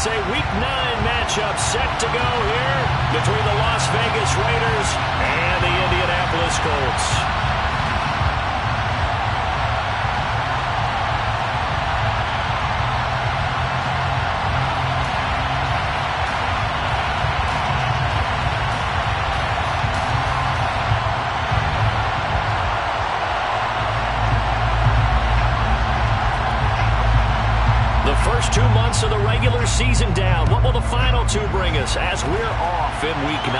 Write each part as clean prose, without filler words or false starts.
It's a Week 9 matchup set to go here between the Las Vegas Raiders and the Indianapolis Colts. First 2 months of the regular season down. What will the final two bring us as we're off in Week 9?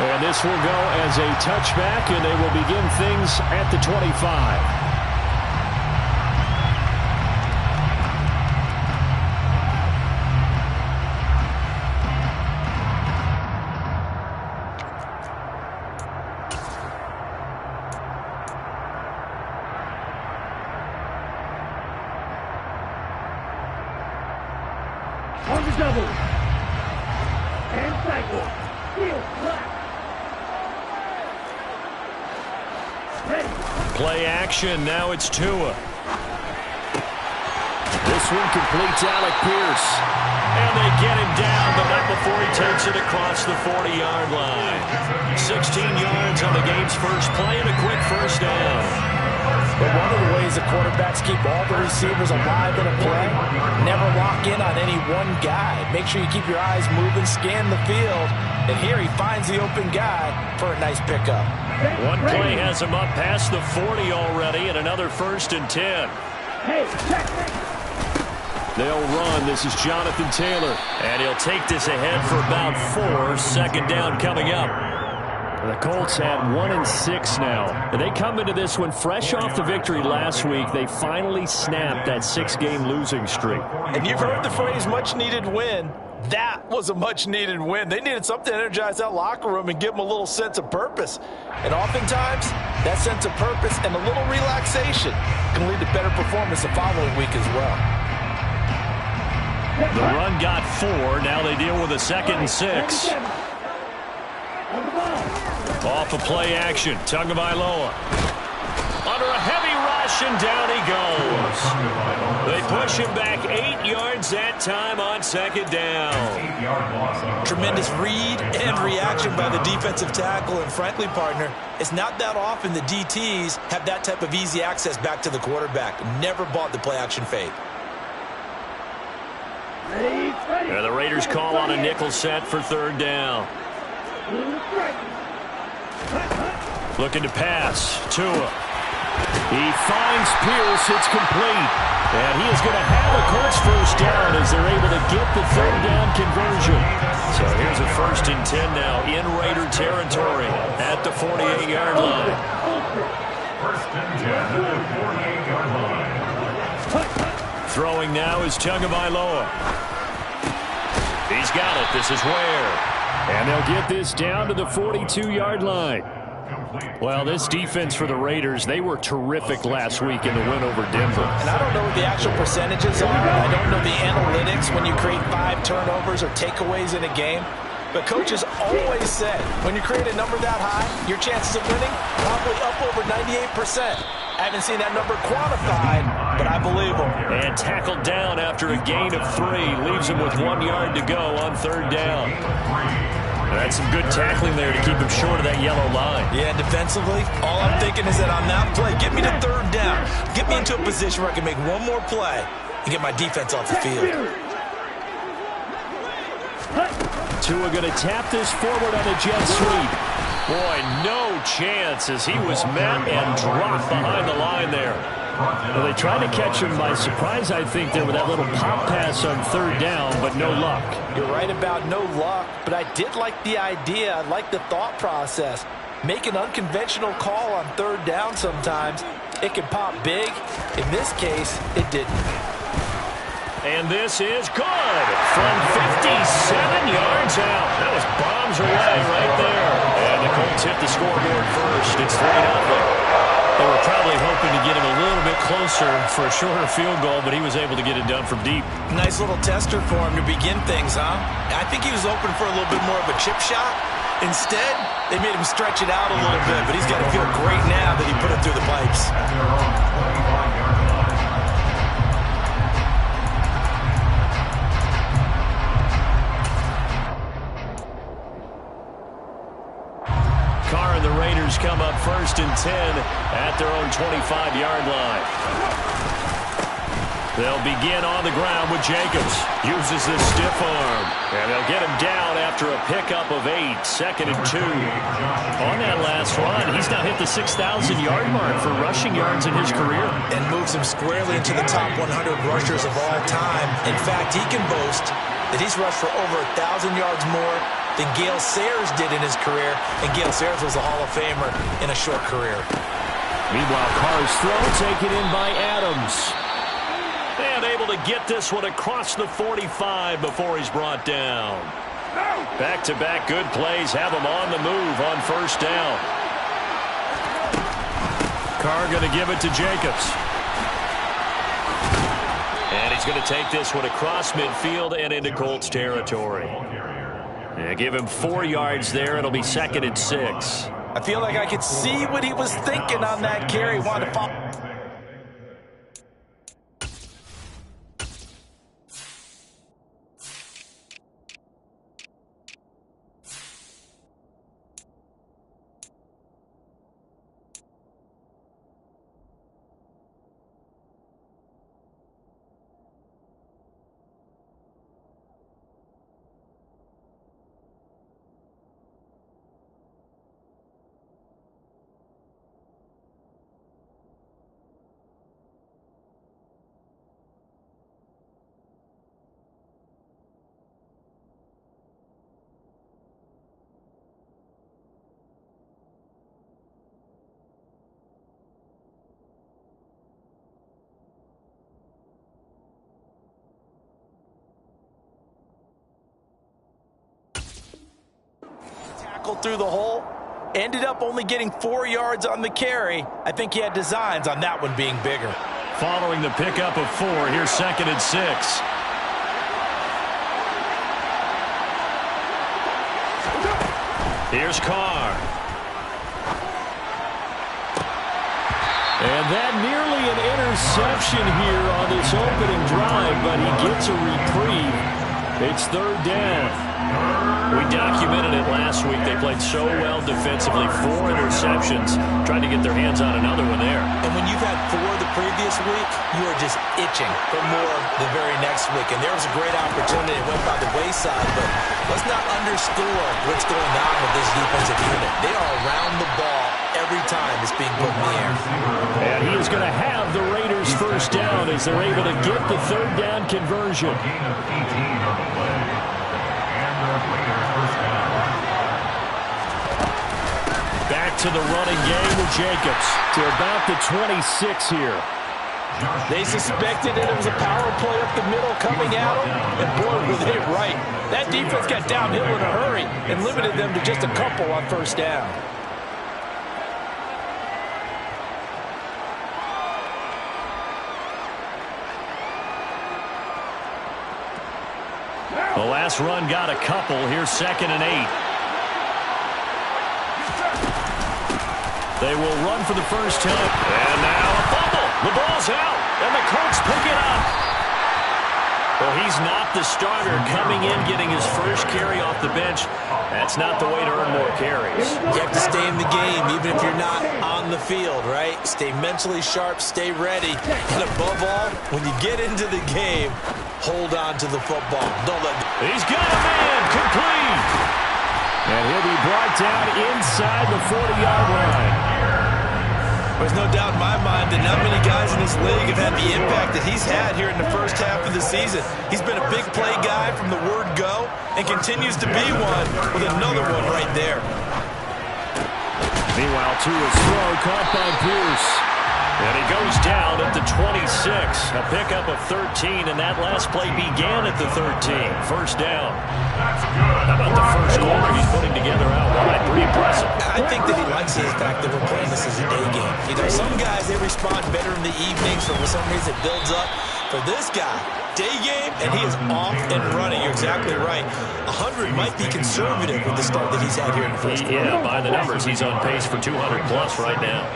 And this will go as a touchback, and they will begin things at the 25. On the double. And cycle. Heel flat. Ready. Play action. Now it's Tua. This one completes Alec Pierce. And they get him down, but not before he takes it across the 40-yard line. 16 yards on the game's first play and a quick first down. But one of the ways the quarterbacks keep all the receivers alive in a play, never lock in on any one guy. Make sure you keep your eyes moving, scan the field. And here he finds the open guy for a nice pickup. One play has him up past the 40 already, and another 1st and 10. Hey, check. They'll run. This is Jonathan Taylor. And he'll take this ahead for about 4. Second down coming up. The Colts at 1-6 now. And they come into this one fresh off the victory last week. They finally snapped that 6-game losing streak. And you've heard the phrase much-needed win. That was a much-needed win. They needed something to energize that locker room and give them a little sense of purpose. And oftentimes, that sense of purpose and a little relaxation can lead to better performance the following week as well. The run got 4. Now they deal with a 2nd and 6. Off of play action. Tagovailoa. Under a heavy rush, and down he goes. They push him back 8 yards that time on 2nd down. Tremendous read and reaction by the defensive tackle. And frankly, partner, it's not that often the DTs have that type of easy access back to the quarterback. Never bought the play action fade. And the Raiders call on a nickel set for 3rd down. Looking to pass. Tua. He finds Pierce. It's complete. And he is going to have a Colts first down as they're able to get the 3rd down conversion. So here's a 1st and 10 now in Raider territory at the 48-yard line. 1st and 10 at the 48-yard line. Throwing now is Tagovailoa. He's got it. This is Ware. And they'll get this down to the 42-yard line. Well, this defense for the Raiders, they were terrific last week in the win over Denver. And I don't know what the actual percentages are. I don't know the analytics when you create 5 turnovers or takeaways in a game. But coaches always said, when you create a number that high, your chances of winning probably up over 98%. I haven't seen that number quantified, but I believe them. And tackled down after a gain of 3. Leaves him with 1 yard to go on 3rd down. That's some good tackling there to keep him short of that yellow line. Yeah, defensively, all I'm thinking is that on that play, get me to 3rd down. Get me into a position where I can make one more play and get my defense off the field. Tua going to tap this forward on a jet sweep. Boy, no chance as he was met and dropped behind the line there. Well, they tried to catch him by surprise, I think, there with that little pop pass on 3rd down, but no luck. You're right about no luck, but I did like the idea. I like the thought process. Make an unconventional call on 3rd down sometimes. It can pop big. In this case, it didn't. And this is good from 57 yards out. That was bombs away right there. And the Colts hit the scoreboard first. It's 3-0. They were probably hoping to get him a little bit closer for a shorter field goal, but he was able to get it done from deep. Nice little tester for him to begin things, huh? I think he was open for a little bit more of a chip shot. Instead, they made him stretch it out a little bit, but he's got to feel great now that he put it through the pipes. Each come up 1st and 10 at their own 25-yard line. They'll begin on the ground with Jacobs. Uses this stiff arm. And they'll get him down after a pickup of 8. 2nd and 2. On that last run, he's now hit the 6,000-yard mark for rushing yards in his career. And moves him squarely into the top 100 rushers of all time. In fact, he can boast that he's rushed for over 1,000 yards more than Gale Sayers did in his career. And Gale Sayers was a Hall of Famer in a short career. Meanwhile, Carr's throw taken in by Adams. And able to get this one across the 45 before he's brought down. Back-to-back good plays have him on the move on 1st down. Carr going to give it to Jacobs. And he's going to take this one across midfield and into Colts territory. Yeah, give him 4 yards there. It'll be 2nd and 6. I feel like I could see what he was thinking on that carry. Wanted to follow. Through the hole, ended up only getting 4 yards on the carry. I think he had designs on that one being bigger. Following the pickup of 4, here's 2nd and 6. Here's Carr. And that nearly an interception here on this opening drive, but he gets a reprieve. It's 3rd down. We documented it last week. They played so well defensively. 4 interceptions. Trying to get their hands on another one there. And when you've had 4 the previous week, you are just itching for more the very next week. And there was a great opportunity. It went by the wayside, but let's not underscore what's going on with this defensive unit. They are around the ball every time it's being put in the air. And he is going to have the Raiders 1st down as they're able to get the 3rd down conversion. Back to the running game with Jacobs to about the 26 here. They suspected that it was a power play up the middle coming at them, and boy, was it right. That defense got downhill in a hurry and limited them to just a couple on 1st down. The last run got a couple. Here's 2nd and 8. They will run for the first time. And now a fumble. The ball's out. And the Colts pick it up. Well, he's not the starter coming in, getting his first carry off the bench. That's not the way to earn more carries. You have to stay in the game, even if you're not on the field, right? Stay mentally sharp, stay ready. And above all, when you get into the game, hold on to the football. Don't let... He's got a man. Complete. And he'll be brought down inside the 40-yard line. There's no doubt in my mind that not many guys in this league have had the impact that he's had here in the first half of the season. He's been a big play guy from the word go and continues to be one with another one right there. Meanwhile, Tua's throw caught by Pierce. And he goes down at the 26. A pickup of 13, and that last play began at the 13. 1st down. How about the first quarter he's putting together out wide? Pretty impressive. I think that he likes the fact that we're playing this as a day game. You know, some guys, they respond better in the evenings, or for some reason it builds up. For this guy, day game, and he is off and running. You're exactly right. 100 might be conservative with the start that he's had here in the first quarter. Yeah, by the numbers, he's on pace for 200-plus right now.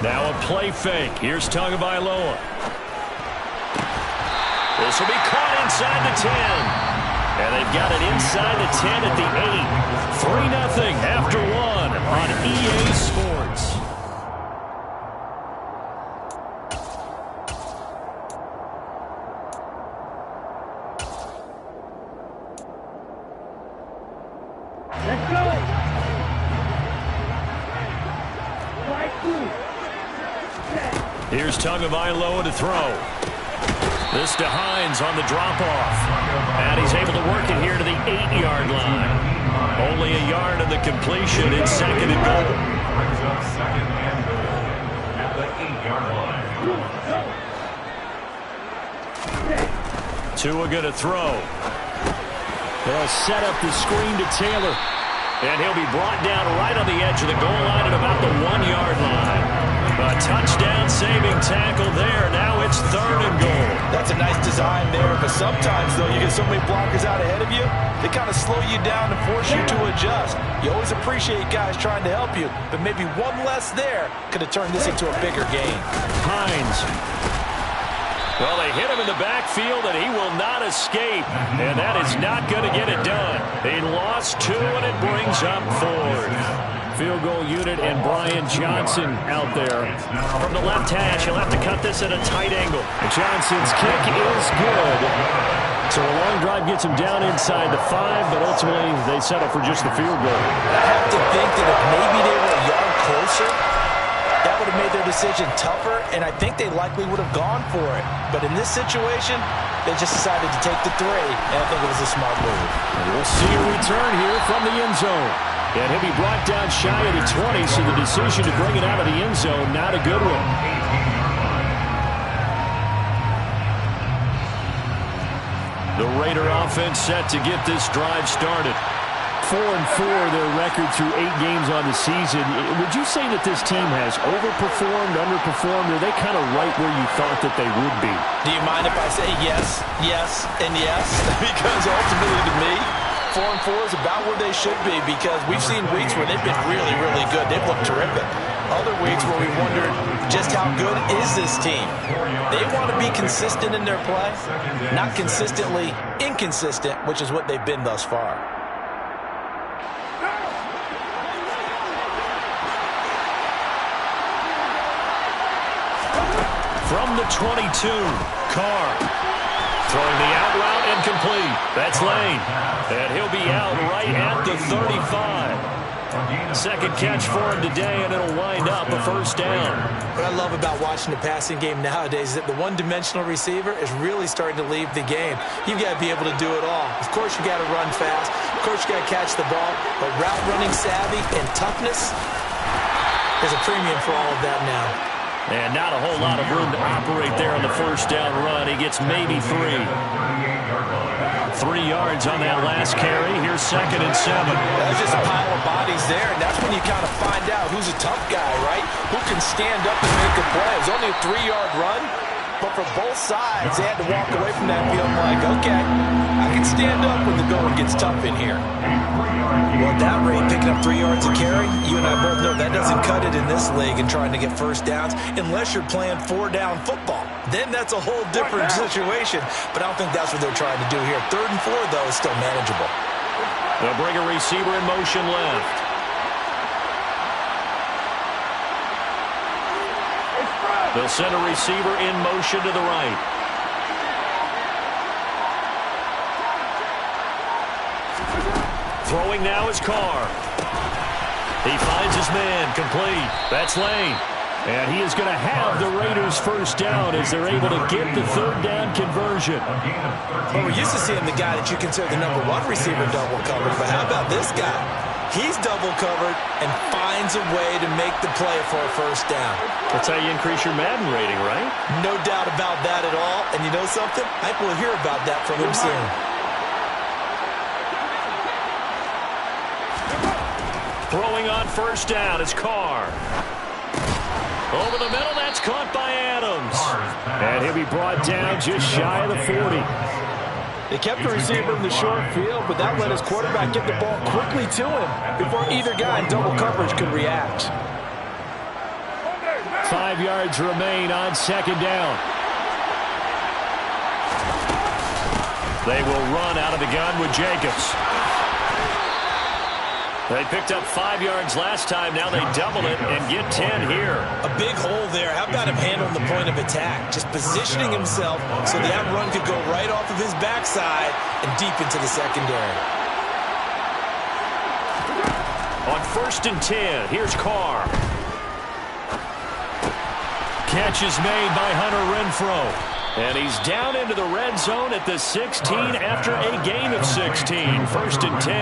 Now a play fake. Here's Tagovailoa. This will be caught inside the 10. And they've got it inside the 10 at the 8. 3-0 after one on EA Sports. Let's go. Right through. Here's Tagovailoa to throw. This to Hines on the drop-off. And he's able to work it here to the 8-yard line. Only a yard of the completion. It's 2nd and goal. Brings up 2nd and goal at the 8-yard line. Tua going to throw. They'll set up the screen to Taylor. And he'll be brought down right on the edge of the goal line at about the 1-yard line. A touchdown-saving tackle there. Now it's 3rd and goal. That's a nice design there, but sometimes, though, you get so many blockers out ahead of you, they kind of slow you down and force you to adjust. You always appreciate guys trying to help you, but maybe one less there could have turned this into a bigger game. Hines. Well, they hit him in the backfield, and he will not escape. And that is not going to get it done. He lost 2, and it brings up 4th. Field goal unit and Brian Johnson out there. From the left hash, he'll have to cut this at a tight angle. Johnson's kick is good. So a long drive gets him down inside the 5, but ultimately they settle for just the field goal. I have to think that if maybe they were a yard closer, that would have made their decision tougher, and I think they likely would have gone for it. But in this situation, they just decided to take the 3, and I think it was a smart move. And we'll see a return here from the end zone. And he'll be brought down shy of the 20, so the decision to bring it out of the end zone, not a good one. The Raider offense set to get this drive started. 4-4 their record through 8 games on the season. Would you say that this team has overperformed, underperformed, or are they kind of right where you thought that they would be? Do you mind if I say yes, yes, and yes? Because ultimately to me, 4-4 is about where they should be, because we've seen weeks where they've been really, really good. They've looked terrific. Other weeks where we wondered just how good is this team. They want to be consistent in their play, not consistently inconsistent, which is what they've been thus far. From the 22, Carr. Throwing the out route incomplete. That's Lane. And he'll be out right at the 35. Second catch for him today, and it'll wind up a 1st down. What I love about watching the passing game nowadays is that the one-dimensional receiver is really starting to leave the game. You've got to be able to do it all. Of course, you've got to run fast. Of course, you've got to catch the ball. But route running savvy and toughness is a premium for all of that now. And not a whole lot of room to operate there on the 1st down run. He gets maybe 3. 3 yards on that last carry. Here's 2nd and 7. That's just a pile of bodies there, and that's when you kind of find out who's a tough guy, right? Who can stand up and make a play. It was only a 3-yard run, but for both sides, they had to walk away from that feeling like, okay, I can stand up when the going gets tough in here. Well, at that rate, picking up 3 yards a carry, you and I both know that doesn't cut it in this league and trying to get 1st downs unless you're playing 4-down football. Then that's a whole different situation, but I don't think that's what they're trying to do here. 3rd and 4, though, is still manageable. They'll bring a receiver in motion left. They'll send a receiver in motion to the right. Throwing now is Carr. He finds his man, complete. That's Lane. And he is going to have the Raiders' 1st down as they're able to get the 3rd down conversion. Well, we're used to seeing the guy that you consider the #1 receiver double covered, but how about this guy? He's double covered and finds a way to make the play for a 1st down. That's how you increase your Madden rating, right? No doubt about that at all. And you know something? I think we'll hear about that from him soon. Throwing on 1st down is Carr. Over the middle, that's caught by Adams. And he'll be brought down just shy of the 40. They kept the receiver in the short field, but that let his quarterback get the ball quickly to him before either guy in double coverage could react. 5 yards remain on 2nd down. They will run out of the gun with Jacobs. They picked up 5 yards last time. Now they double it and get 10 here. A big hole there. How about him handling the point of attack? Just positioning himself so that run could go right off of his backside and deep into the secondary. On 1st and 10, here's Carr. Catch is made by Hunter Renfrow. And he's down into the red zone at the 16 after a gain of 16. 1st and 10.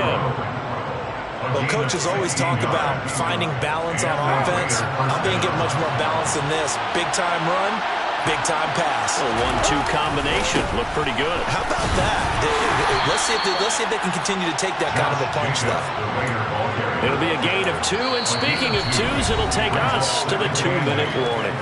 Well, coaches always talk about finding balance on offense. I think get much more balance than this. Big-time run, big-time pass. A 1-2 combination. Looked pretty good. How about that? Let's see if they can continue to take that kind of a punch, though. It'll be a gain of 2. And speaking of 2s, it'll take us to the 2-minute warning.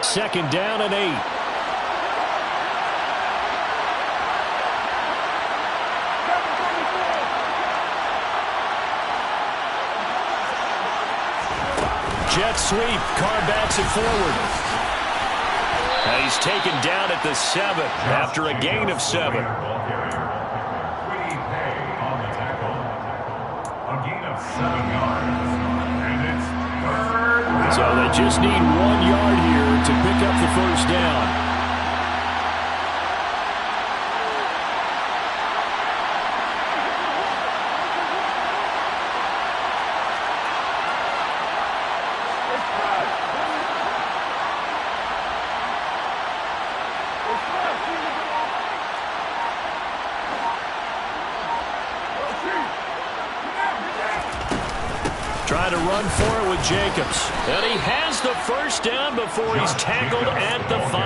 Second down and 8. Jet sweep. Carr backs it forward. And he's taken down at the 7 after a gain of 7. So they just need 1 yard here to pick up the first down. Trying to run for it with Jacobs. And he has the first down before he's tackled at the 5.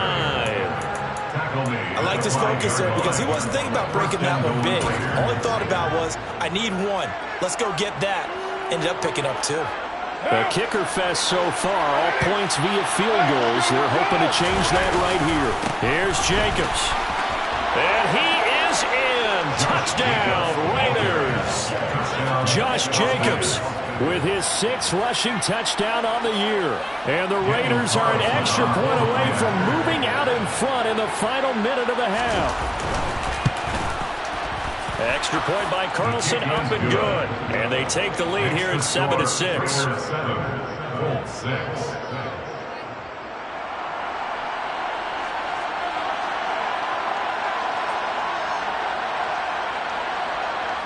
I like his focus there because he wasn't thinking about breaking that one big. All he thought about was, I need 1. Let's go get that. Ended up picking up 2. A kicker fest so far. All points via field goals. They're hoping to change that right here. Here's Jacobs. And he is in. Touchdown, Raiders. Josh Jacobs with his 6th rushing touchdown on the year. And the Raiders are an extra point away from moving out in front in the final minute of the half. Extra point by Carlson, up and good. And they take the lead here at 7-6.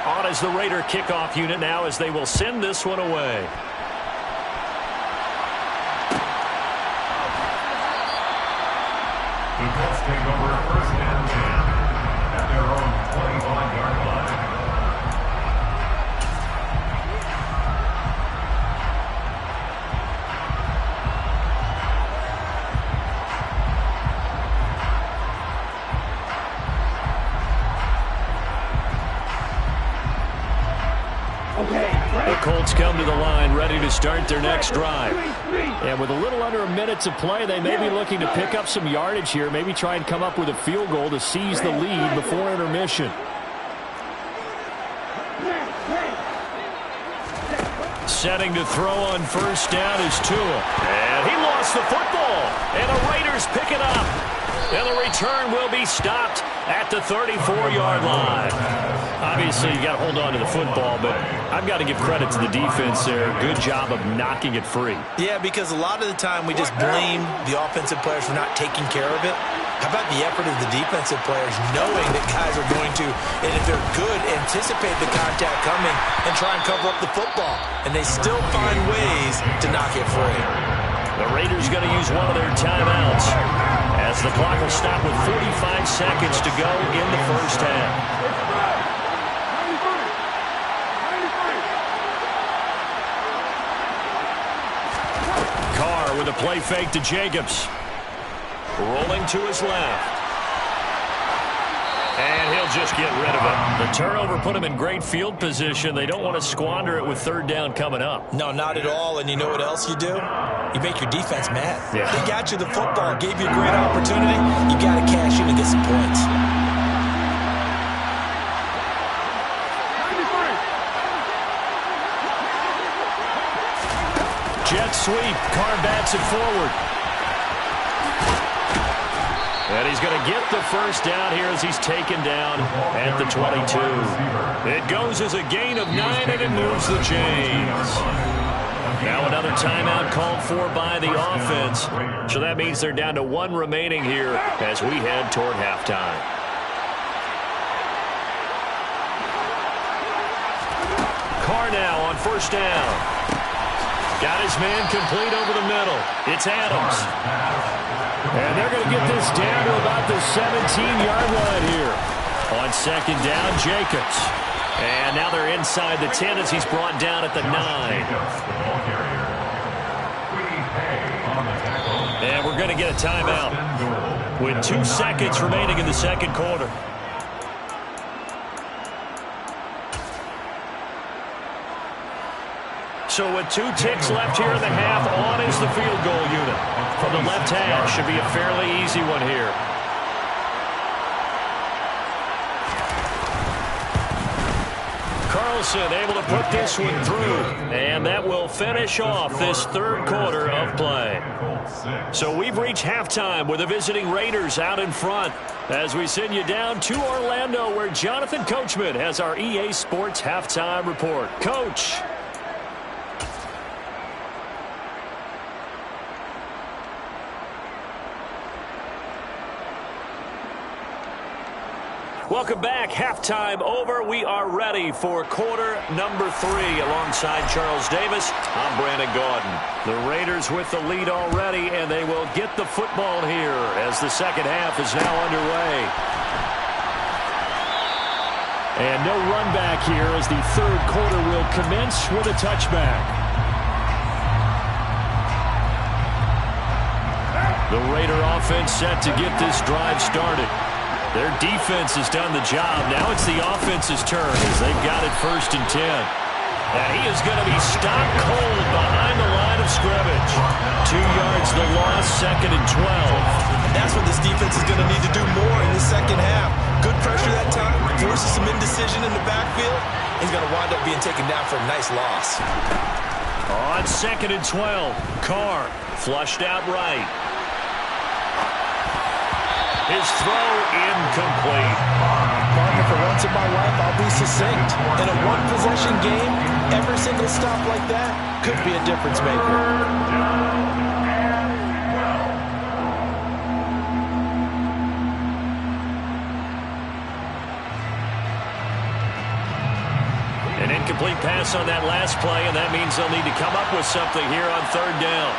On is the Raider kickoff unit now as they will send this one away. The Colts take over 1st and 10 at their own 25-yard line. The Colts come to the line ready to start their next drive. And with a little under a minute to play, they may be looking to pick up some yardage here, maybe try and come up with a field goal to seize the lead before intermission. Setting to throw on 1st down is Tua. And he lost the football. And the Raiders pick it up. And the return will be stopped at the 34-yard line. Obviously, you got to hold on to the football, but I've got to give credit to the defense there. Good job of knocking it free. Yeah, because a lot of the time we just blame the offensive players for not taking care of it. How about the effort of the defensive players knowing that guys are going to, and if they're good, anticipate the contact coming and try and cover up the football. And they still find ways to knock it free. The Raiders going to use one of their timeouts as the clock will stop with 45 seconds to go in the first half. Carr with a play fake to Jacobs. Rolling to his left. And he'll just get rid of it. The turnover put him in great field position. They don't want to squander it with 3rd down coming up. No, not at all. And you know what else you do? You make your defense mad. Yeah. They got you the football, gave you a great opportunity. You got to cash in and get some points. sweep. Carr bats it forward. And he's going to get the first down here as he's taken down at the 22. It goes as a gain of 9, and it moves the chains. Now another timeout called for by the offense. So that means they're down to 1 remaining here as we head toward halftime. Carr now on first down. Got his man complete over the middle. It's Adams. And they're going to get this down to about the 17-yard line here. On second down, Jacobs. And now they're inside the 10 as he's brought down at the 9. And we're going to get a timeout with 2 seconds remaining in the second quarter. So with 2 ticks left here in the half, on is the field goal unit. From the left half, should be a fairly easy one here. Carlson able to put this one through. And that will finish off this third quarter of play. So we've reached halftime with the visiting Raiders out in front. As we send you down to Orlando, where Jonathan Coachman has our EA Sports halftime report. Coach. Welcome back. Halftime over. We are ready for quarter number 3. Alongside Charles Davis, I'm Brandon Gaudin. The Raiders with the lead already, and they will get the football here as the second half is now underway. And no run back here as the third quarter will commence with a touchback. The Raider offense set to get this drive started. Their defense has done the job. Now it's the offense's turn as they've got it first and 10. And he is going to be stopped cold behind the line of scrimmage. 2 yards the loss, second and 12. And that's what this defense is going to need to do more in the second half. Good pressure that time, forces some indecision in the backfield. He's going to wind up being taken down for a nice loss. On second and 12, Carr flushed out right. His throw incomplete. Partner, for once in my life, I'll be succinct. In a one-possession game, every single stop like that could be a difference maker. An incomplete pass on that last play, and that means they'll need to come up with something here on third down.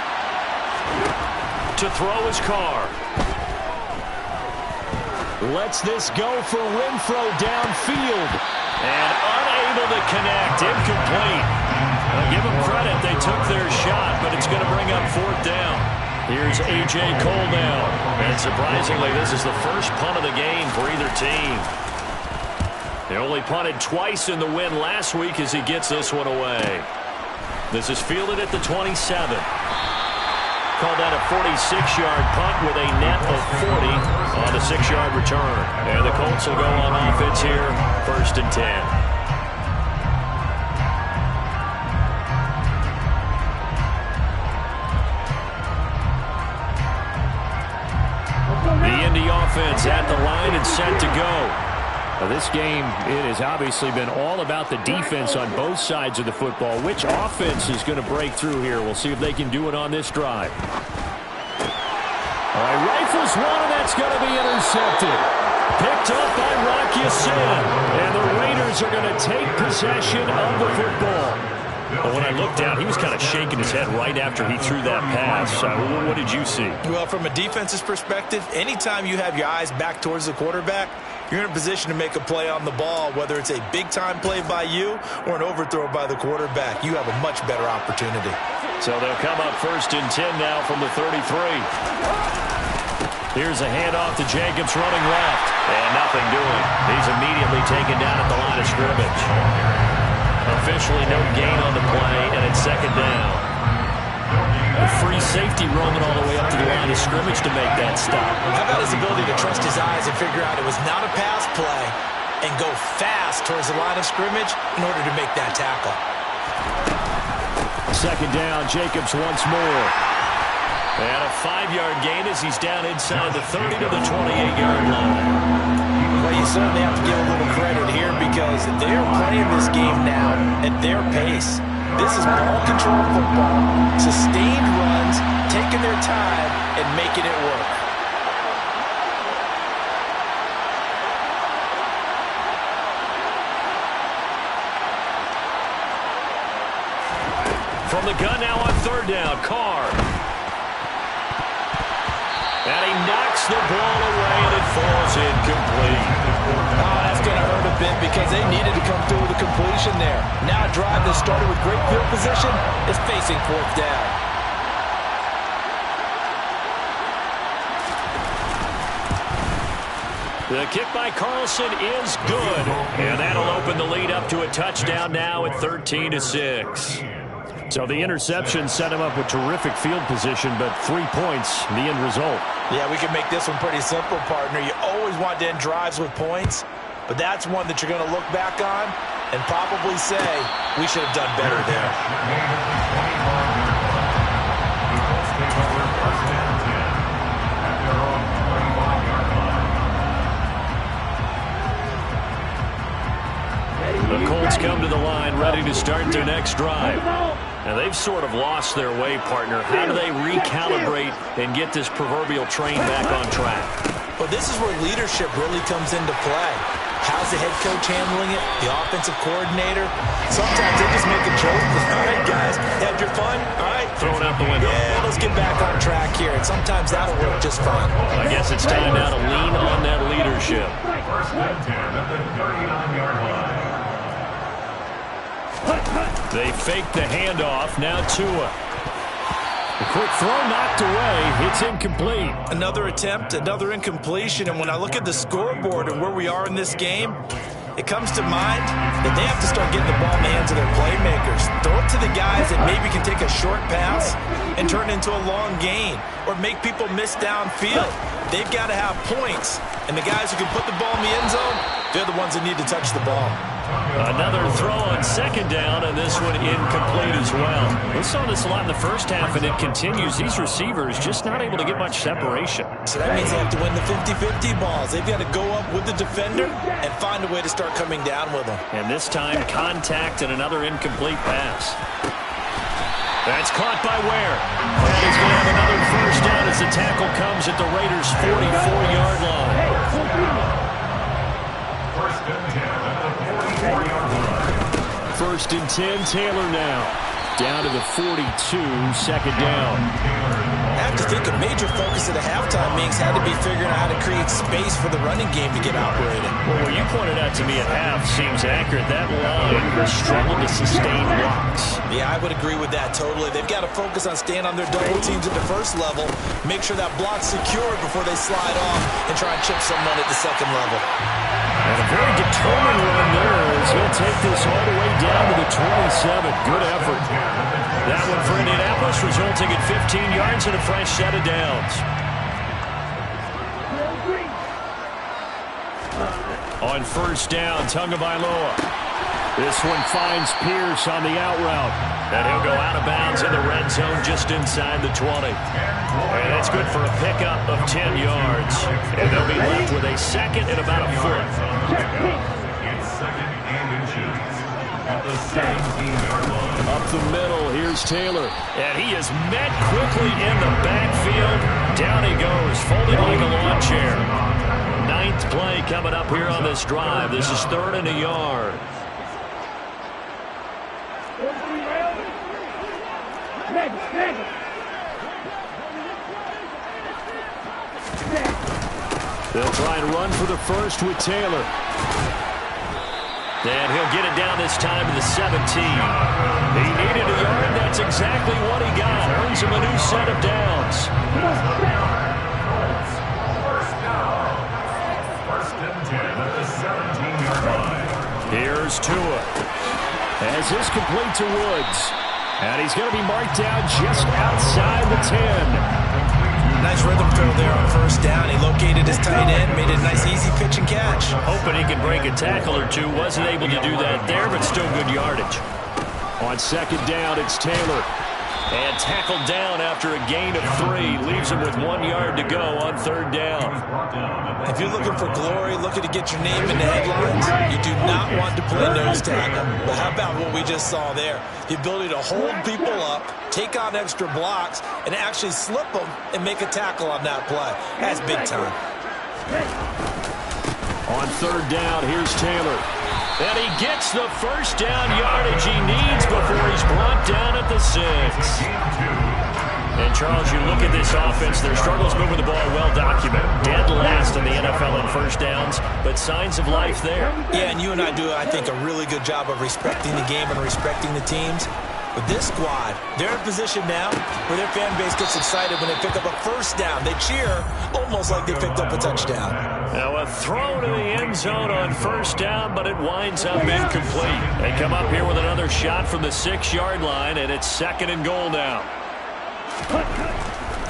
To throw his Carr. Lets this go for Renfro downfield. And unable to connect. Incomplete. I'll give them credit. They took their shot, but it's going to bring up fourth down. Here's A.J. Cole now. And surprisingly, this is the first punt of the game for either team. They only punted twice in the win last week as he gets this one away. This is fielded at the 27. Call that a 46-yard punt with a net of 40 on the 6-yard return. And the Colts will go on offense here, first and 10. The Indy offense at the line and set to go. Now this game, it has obviously been all about the defense on both sides of the football. Which offense is going to break through here? We'll see if they can do it on this drive. All right, rifles one, and that's going to be intercepted. Picked up by Rock Ya-Sin. And the Raiders are going to take possession of the football. But when I looked down, he was kind of shaking his head right after he threw that pass. What did you see? Well, from a defense's perspective, anytime you have your eyes back towards the quarterback, you're in a position to make a play on the ball, whether it's a big-time play by you or an overthrow by the quarterback. You have a much better opportunity. So they'll come up first and 10 now from the 33. Here's a handoff to Jacobs running left. And nothing doing. He's immediately taken down at the line of scrimmage. Officially no gain on the play, and it's second down. A free safety roaming all the way up to the line of scrimmage to make that stop. How about his ability to trust his eyes and figure out it was not a pass play and go fast towards the line of scrimmage in order to make that tackle. second down. Jacobs once more. And a 5-yard gain as he's down inside the 30 to the 28-yard line. Well, you certainly have to give a little credit here because they're playing this game now at their pace. This is ball control football, sustained runs, taking their time, and making it work. From the gun now on third down, Carr. And he knocks the ball away, and it falls incomplete. Oh, that's going to hurt a bit because they needed to come through with a completion there. Now a drive that started with great field position is facing fourth down. The kick by Carlson is good. And that'll open the lead up to a touchdown now at 13-6. So the interception set him up with terrific field position, but 3 points, the end result. Yeah, we can make this one pretty simple, partner. You always want to end drives with points, but that's one that you're going to look back on and probably say, we should have done better there. The Colts come to the line ready to start their next drive. Now, they've sort of lost their way, partner. How do they recalibrate and get this proverbial train back on track? Well, this is where leadership really comes into play. How's the head coach handling it? The offensive coordinator? Sometimes they just make a joke. All right, guys, had your fun? All right. Throw it out the window. Yeah, let's get back on track here. And sometimes that'll work just fine. I guess it's time now to lean on that leadership. First and 10 at the 39-yard line. They fake the handoff. Now Tua. A quick throw knocked away. It's incomplete. Another attempt, another incompletion. And when I look at the scoreboard and where we are in this game, it comes to mind that they have to start getting the ball in the hands of their playmakers. Throw it to the guys that maybe can take a short pass and turn it into a long gain or make people miss downfield. They've got to have points. And the guys who can put the ball in the end zone, they're the ones that need to touch the ball. Another throw on second down, and this one incomplete as well. We saw this a lot in the first half, and it continues. These receivers just not able to get much separation. So that means they have to win the 50-50 balls. They've got to go up with the defender and find a way to start coming down with them. And this time, contact and another incomplete pass. That's caught by Ware. And he's going to have another first down as the tackle comes at the Raiders' 44-yard line. First and 10 at the 44-yard line. First and 10, Taylor now. Down to the 42, second down. I have to think a major focus at the halftime meetings had to be figuring out how to create space for the running game to get operated. Well, what you pointed out to me at half seems accurate. That line has struggled to sustain blocks. Yeah, I would agree with that totally. They've got to focus on staying on their double teams at the first level, make sure that block's secured before they slide off and try and chip someone at the second level. And a very determined run there as he'll take this all the way down to the 27. Good effort. That one for Indianapolis, resulting in 15 yards and a fresh set of downs. On first down, Tagovailoa. This one finds Pierce on the out route. And he'll go out of bounds in the red zone just inside the 20. And that's good for a pickup of 10 yards. And they'll be left with a second and about a foot. It's second and inches at the 17-yard line. Up the middle, here's Taylor. And he is met quickly in the backfield. Down he goes, folded like a lawn chair. Ninth play coming up here on this drive. This is third and a yard. They'll try and run for the first with Taylor. And he'll get it down this time to the 17. He needed a yard. That's exactly what he got. Earns him a new set of downs. First and 10 at the 17-yard line. Here's Tua. As is complete to Woods. And he's going to be marked down just outside the 10. Nice rhythm throw there on first down. He located his tight end, made it a nice easy pitch and catch. Hoping he could break a tackle or two. Wasn't able to do that there, but still good yardage. On second down, it's Taylor. And tackled down after a gain of 3. Leaves him with 1 yard to go on third down. If you're looking for glory, looking to get your name in the headlines, you do not want to play nose tackle. But how about what we just saw there? The ability to hold people up, take on extra blocks, and actually slip them and make a tackle on that play. That's big time. On third down, here's Taylor. And he gets the first down yardage he needs before he's brought down at the 6. And, Charles, you look at this offense, their struggles moving the ball well documented. Dead last in the NFL in first downs, but signs of life there. Yeah, and you and I do, I think, a really good job of respecting the game and respecting the teams. But this squad, they're in a position now where their fan base gets excited when they pick up a first down. They cheer almost like they picked up a touchdown. Now a throw to the end zone on first down, but it winds up incomplete. They come up here with another shot from the 6-yard line, and it's second and goal now.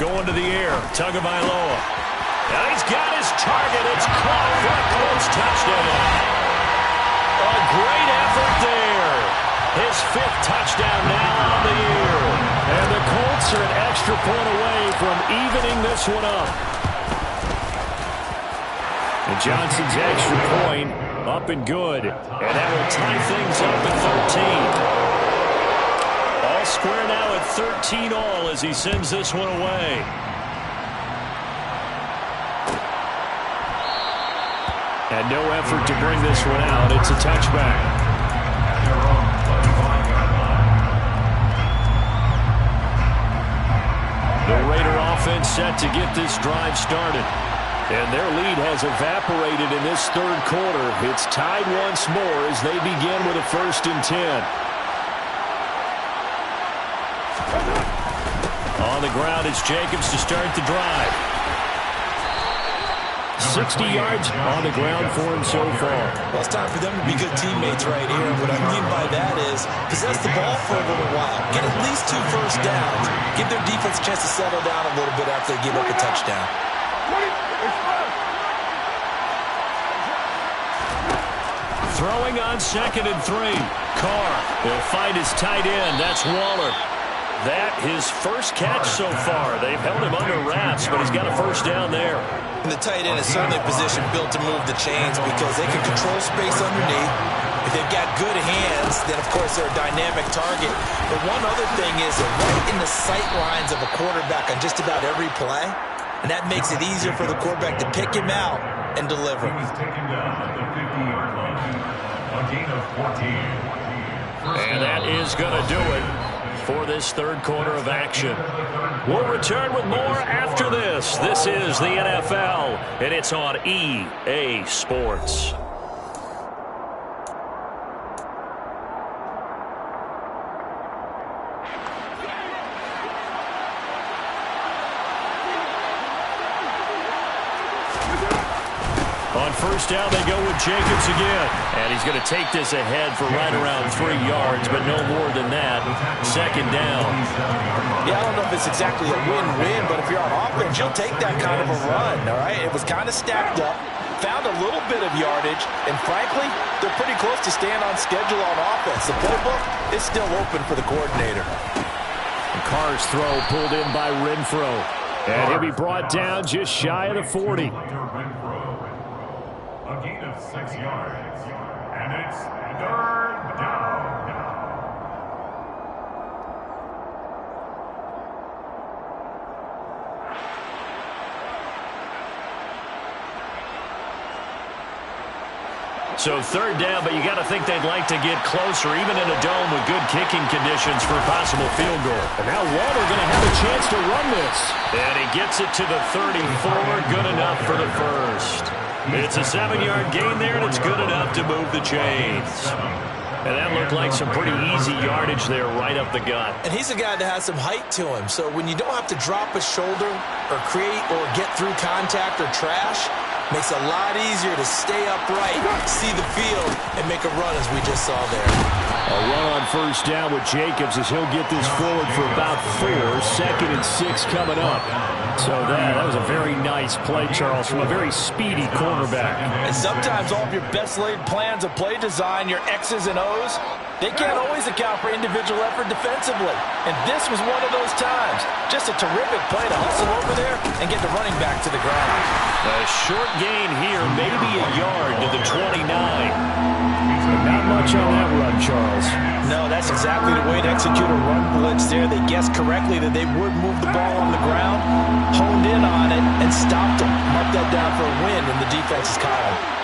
Going to the air, Tagovailoa. Now he's got his target. It's caught for a Colts touchdown. A great effort there. His 5th touchdown now on the year. And the Colts are an extra point away from evening this one up. And Johnson's extra point up and good. And that will tie things up at 13. All square now at 13 all as he sends this one away. And no effort to bring this one out. It's a touchback. The Raider offense set to get this drive started. And their lead has evaporated in this third quarter. It's tied once more as they begin with a 1st and 10. On the ground is Jacobs to start the drive. 60 yards on the ground for him so far. Well, it's time for them to be good teammates right here. What I mean by that is possess the ball for a little while. Get at least 2 first downs. Give their defense a chance to settle down a little bit after they give up a touchdown. Throwing on 2nd and 3. Carr will find his tight end. That's Waller. That his first catch so far. They've held him under wraps, but he's got a first down there. And the tight end is certainly a position built to move the chains because they can control space underneath. If they've got good hands, then, of course, they're a dynamic target. But one other thing is they're right in the sight lines of a quarterback on just about every play. And that makes it easier for the quarterback to pick him out and deliver. He's taken down at the 50-yard line. A gain of 14. And that is going to do it for this third quarter of action. We'll return with more after this. This is the NFL, and it's on EA Sports. On first down, they go with Jacobs again. And he's going to take this ahead for right around 3 yards, but no more than that. Second down. Yeah, I don't know if it's exactly a win-win, but if you're on offense, you'll take that kind of a run, all right? It was kind of stacked up, found a little bit of yardage, and frankly, they're pretty close to staying on schedule on offense. The playbook is still open for the coordinator. And Carr's throw pulled in by Renfro. And he'll be brought down just shy of the 40. A gain of 6 yards. And it's third down. So third down, but you got to think they'd like to get closer, even in a dome with good kicking conditions for a possible field goal. And now Waller going to have a chance to run this. And he gets it to the 34, good enough for the first. It's a 7-yard gain there, and it's good enough to move the chains. And that looked like some pretty easy yardage there right up the gut. And he's a guy that has some height to him, so when you don't have to drop a shoulder or create or get through contact or trash, makes it a lot easier to stay upright, see the field, and make a run as we just saw there. A run on first down with Jacobs as he'll get this forward for about 4. 2nd and 6 coming up. So that was a very nice play, Charles, from a very speedy cornerback. And sometimes all of your best laid plans of play design, your X's and O's, They can't always account for individual effort defensively, and this was one of those times. Just a terrific play to hustle over there and get the running back to the ground. A short gain here, maybe a yard to the 29. Not much on that run, Charles. No, that's exactly the way to execute a run blitz there. They guessed correctly that they would move the ball on the ground, honed in on it, and stopped them. Marked that down for a win in the defense's column.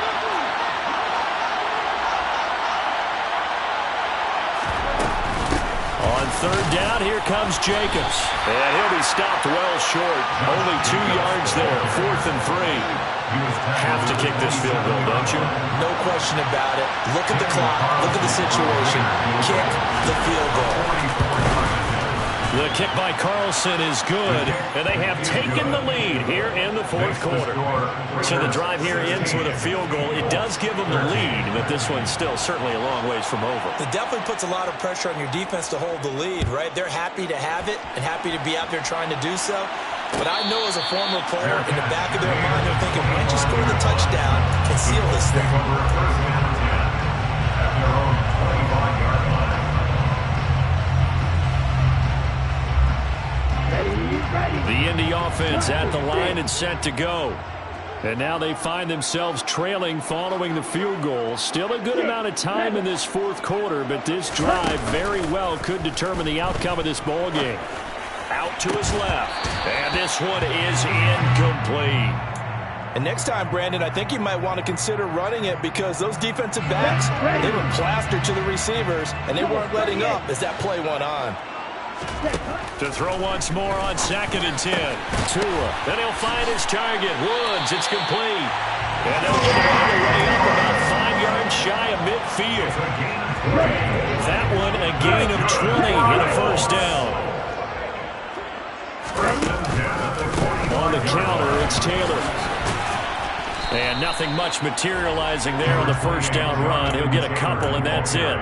On third down, here comes Jacobs. And he'll be stopped well short. Only 2 yards there, 4th and 3. Have to kick this field goal, don't you? No question about it. Look at the clock. Look at the situation. Kick the field goal. The kick by Carlson is good, and they have taken the lead here in the 4th quarter. So the drive here ends with a field goal. It does give them the lead, but this one's still certainly a long ways from over. It definitely puts a lot of pressure on your defense to hold the lead, right? They're happy to have it and happy to be out there trying to do so. But I know as a former player, in the back of their mind, they're thinking, why don't you score the touchdown and seal this thing? The Indy offense at the line and set to go. And now they find themselves trailing following the field goal. Still a good amount of time in this 4th quarter, but this drive very well could determine the outcome of this ball game. Out to his left, and this one is incomplete. And next time, Brandon, I think you might want to consider running it because those defensive backs, they were plastered to the receivers, and they weren't letting up as that play went on. To throw once more on 2nd and 10. Tua, then he'll find his target. Woods, it's complete. And they'll get it all the way up about 5 yards shy of midfield. That one a gain of 20 and a first down. On the counter, it's Taylor. And nothing much materializing there on the first down run. He'll get a couple, and that's it.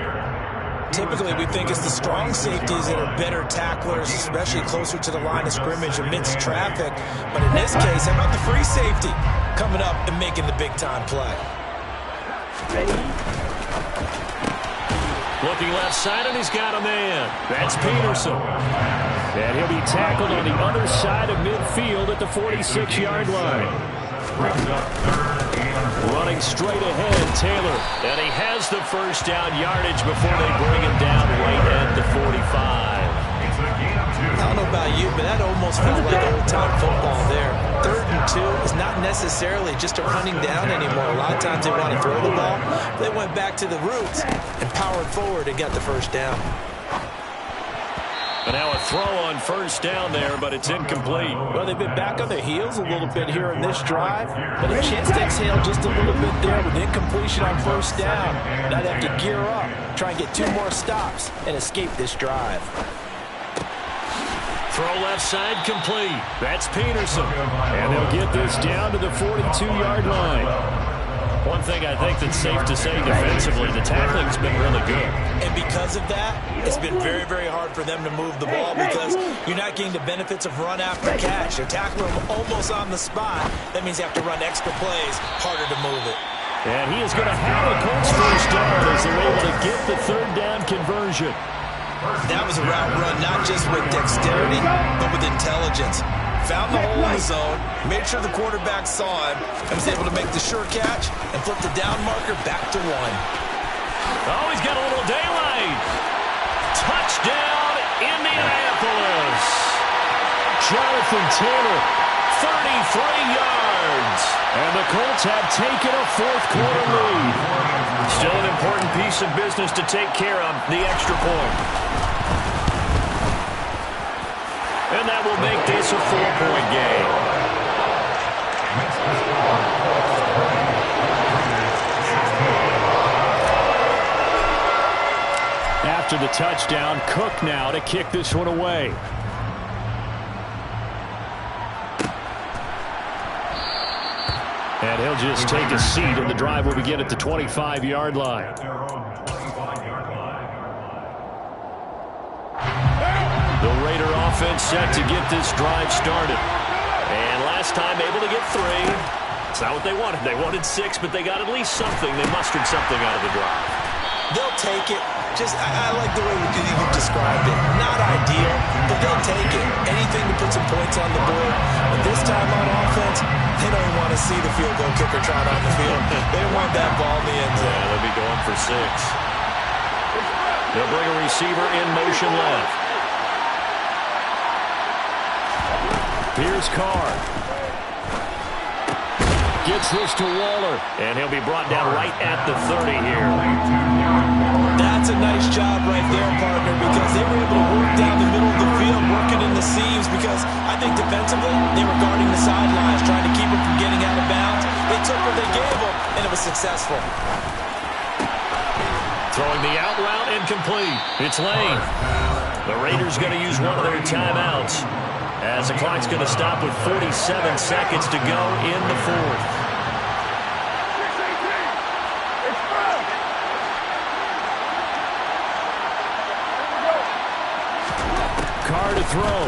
Typically, we think it's the strong safeties that are better tacklers, especially closer to the line of scrimmage amidst traffic. But in this case, how about the free safety coming up and making the big-time play? Looking left side, and he's got a man. That's Peterson. And he'll be tackled on the other side of midfield at the 46-yard line. Running straight ahead, Taylor. And he has the first down yardage before they bring him down right at the 45. I don't know about you, but that almost felt like old-time football there. 3rd and 2 is not necessarily just a running down anymore. A lot of times they want to throw the ball. They went back to the roots and powered forward and got the first down. But now a throw on first down there, but it's incomplete. Well, they've been back on their heels a little bit here in this drive, but a chance to exhale just a little bit there with incompletion on first down. Now they have to gear up, try and get 2 more stops, and escape this drive. Throw left side complete. That's Peterson. And they'll get this down to the 42-yard line. One thing I think that's safe to say defensively, the tackling's been really good. And because of that, it's been very, very hard for them to move the ball because you're not getting the benefits of run after catch. They're tackling them almost on the spot. That means you have to run extra plays, harder to move it. And he is going to have a Colts first down as they're able to get the 3rd down conversion. That was a route run not just with dexterity, but with intelligence. Found the hole in the zone, made sure the quarterback saw him, and was able to make the sure catch and flip the down marker back to 1. Oh, he's got a little daylight. Touchdown, Indianapolis. Jonathan Taylor, 33 yards. And the Colts have taken a 4th quarter lead. Still an important piece of business to take care of, the extra point. And that will make this a 4-point game. After the touchdown, Cook now to kick this one away. And he'll just take a seat, and the drive will begin at the 25-yard line. The Raider offense set to get this drive started. And last time able to get 3. It's not what they wanted. They wanted 6, but they got at least something. They mustered something out of the drive. They'll take it. I like the way you described it. Not ideal, but they'll take it. Anything to put some points on the board. But this time on offense, they don't want to see the field goal kicker trot on the field. They want that ball in the end zone. Yeah, they'll be going for 6. They'll bring a receiver in motion left. Here's Carr. Gets this to Waller, and he'll be brought down right at the 30 here. That's a nice job right there, partner, because they were able to work down the middle of the field, working in the seams, because I think defensively they were guarding the sidelines, trying to keep them from getting out of bounds. They took what they gave them, and it was successful. Throwing the out route incomplete. It's Lane. The Raiders going to use one of their timeouts, as the clock's going to stop with 47 seconds to go in the 4th. Carr to throw.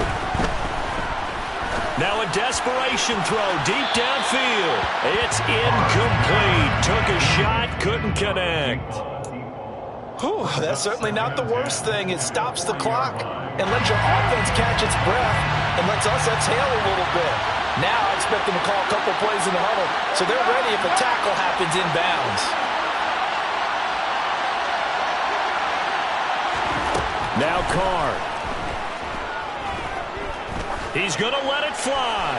Now a desperation throw deep downfield. It's incomplete. Took a shot, couldn't connect. Whew, that's certainly not the worst thing. It stops the clock and lets your offense catch its breath and lets us exhale a little bit. Now I expect them to call a couple plays in the huddle so they're ready if a tackle happens inbounds. Now Carr. He's going to let it fly.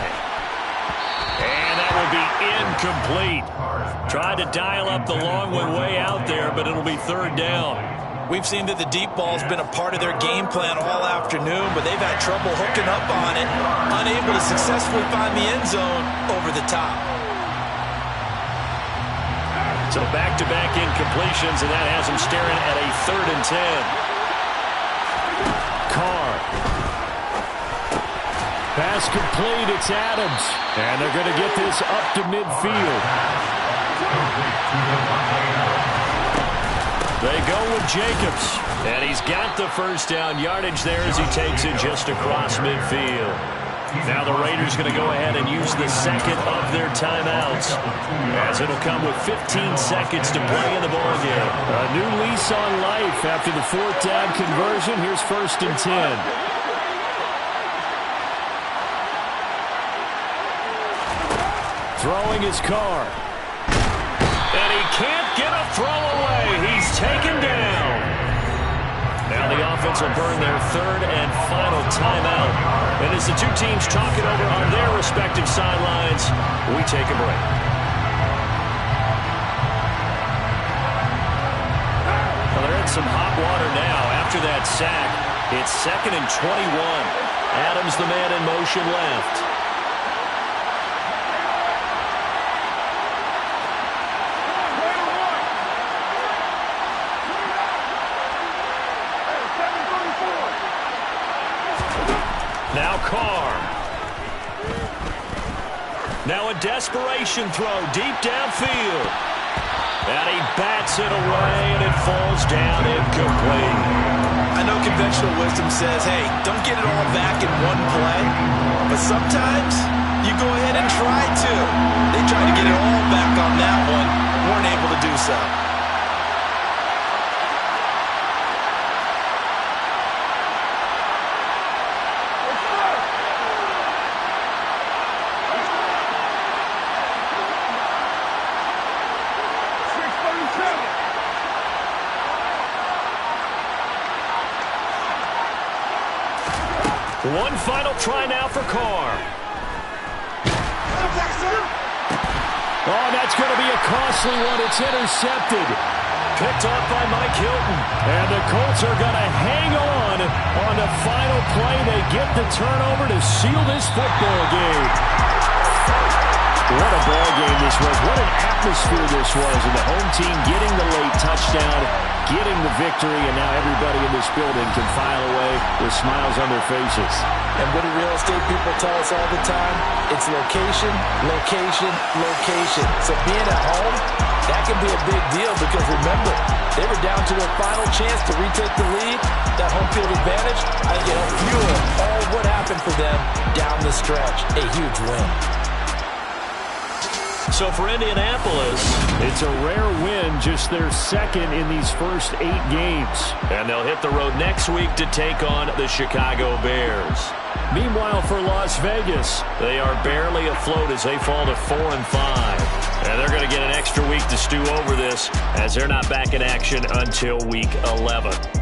And that will be incomplete. Tried to dial up the long one way out there, but it'll be 3rd down. We've seen that the deep ball's been a part of their game plan all afternoon, but they've had trouble hooking up on it, unable to successfully find the end zone over the top. So back-to-back incompletions, and that has them staring at a 3rd and 10. Carr. Pass complete, it's Adams. And they're going to get this up to midfield. They go with Jacobs. And he's got the first down yardage there as he takes it just across midfield. Now the Raiders going to go ahead and use the second of their timeouts, as it'll come with 15 seconds to play in the ballgame. A new lease on life after the 4th down conversion. Here's 1st and 10. Throwing his Carr. And he can't get a throw away. He's taken down. Now the offense will burn their 3rd and final timeout. And as the two teams talk it over on their respective sidelines, we take a break. Well, they're in some hot water now after that sack. It's 2nd and 21. Adams the man in motion left. Now Carr. Now a desperation throw deep downfield. And he bats it away, and it falls down incomplete. I know conventional wisdom says, hey, don't get it all back in one play. But sometimes you go ahead and try to. They tried to get it all back on that one. Weren't able to do so. One final try now for Carr. Oh, that's going to be a costly one. It's intercepted. Picked off by Mike Hilton. And the Colts are going to hang on the final play. They get the turnover to seal this football game. What a ball game this was. What an atmosphere this was. And the home team getting the late touchdown, getting the victory, and now everybody in this building can file away with smiles on their faces. And what do real estate people tell us all the time? It's location, location, location. So being at home, that can be a big deal because remember, they were down to their final chance to retake the lead. That home field advantage, I think it helped fuel all what happened for them down the stretch. A huge win. So for Indianapolis, it's a rare win, just their second in these first 8 games. And they'll hit the road next week to take on the Chicago Bears. Meanwhile, for Las Vegas, they are barely afloat as they fall to 4-5. And they're going to get an extra week to stew over this as they're not back in action until week 11.